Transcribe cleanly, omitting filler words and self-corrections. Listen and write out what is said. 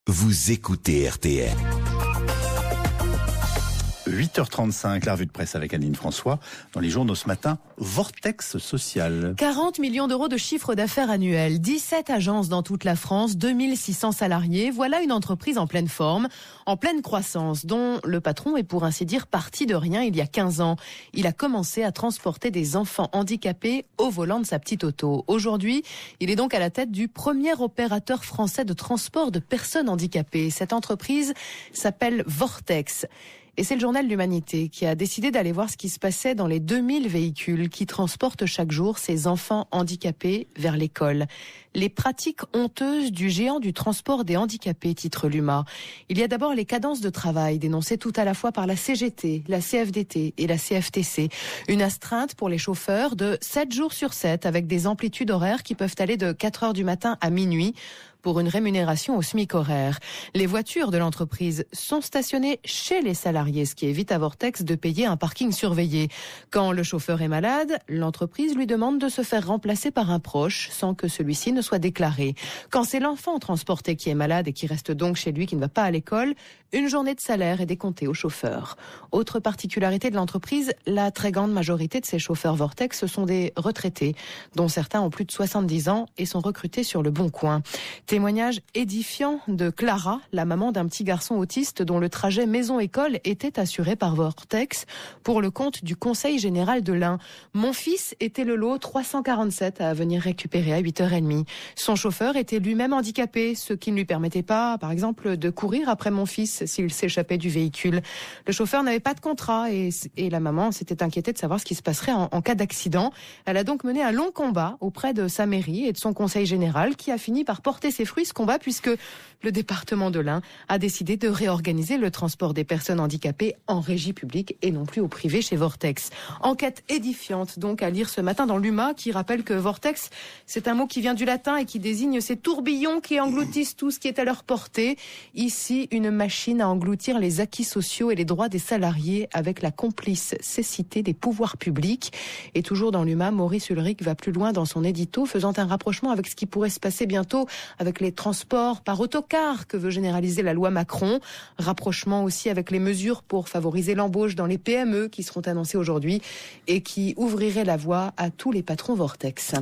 Vous écoutez RTL. 8h35, la revue de presse avec Anne François. Dans les journaux ce matin, vortex social. 40 millions d'euros de chiffre d'affaires annuel, 17 agences dans toute la France, 2600 salariés. Voilà une entreprise en pleine forme, en pleine croissance, dont le patron est pour ainsi dire parti de rien il y a 15 ans. Il a commencé à transporter des enfants handicapés au volant de sa petite auto. Aujourd'hui, il est donc à la tête du premier opérateur français de transport de personnes handicapées. Cette entreprise s'appelle Vortex. Et c'est le journal L'Humanité qui a décidé d'aller voir ce qui se passait dans les 2000 véhicules qui transportent chaque jour ces enfants handicapés vers l'école. Les pratiques honteuses du géant du transport des handicapés, titre l'UMA. Il y a d'abord les cadences de travail dénoncées tout à la fois par la CGT, la CFDT et la CFTC. Une astreinte pour les chauffeurs de 7 jours sur 7 avec des amplitudes horaires qui peuvent aller de 4 heures du matin à minuit pour une rémunération au SMIC horaire. Les voitures de l'entreprise sont stationnées chez les salariés, ce qui évite à Vortex de payer un parking surveillé. Quand le chauffeur est malade, l'entreprise lui demande de se faire remplacer par un proche sans que celui-ci ne soit déclaré. Quand c'est l'enfant transporté qui est malade et qui reste donc chez lui, qui ne va pas à l'école, une journée de salaire est décomptée au chauffeur. Autre particularité de l'entreprise, la très grande majorité de ces chauffeurs Vortex, ce sont des retraités, dont certains ont plus de 70 ans et sont recrutés sur le Bon Coin. Témoignage édifiant de Clara, la maman d'un petit garçon autiste dont le trajet maison-école était assuré par Vortex pour le compte du Conseil général de l'Ain. Mon fils était le lot 347 à venir récupérer à 8h30. Son chauffeur était lui-même handicapé, ce qui ne lui permettait pas, par exemple, de courir après mon fils s'il s'échappait du véhicule. Le chauffeur n'avait pas de contrat et la maman s'était inquiétée de savoir ce qui se passerait en cas d'accident. Elle a donc mené un long combat auprès de sa mairie et de son conseil général qui a fini par porter ses fruits ce combat puisque le département de l'Ain a décidé de réorganiser le transport des personnes handicapées en régie publique et non plus au privé chez Vortex. Enquête édifiante donc à lire ce matin dans l'UMA qui rappelle que Vortex, c'est un mot qui vient du latin et qui désigne ces tourbillons qui engloutissent tout ce qui est à leur portée. Ici, une machine à engloutir les acquis sociaux et les droits des salariés avec la complice cécité des pouvoirs publics. Et toujours dans l'UMA, Maurice Ulrich va plus loin dans son édito, faisant un rapprochement avec ce qui pourrait se passer bientôt avec les transports par autocar que veut généraliser la loi Macron. Rapprochement aussi avec les mesures pour favoriser l'embauche dans les PME qui seront annoncées aujourd'hui et qui ouvriraient la voie à tous les patrons Vortex.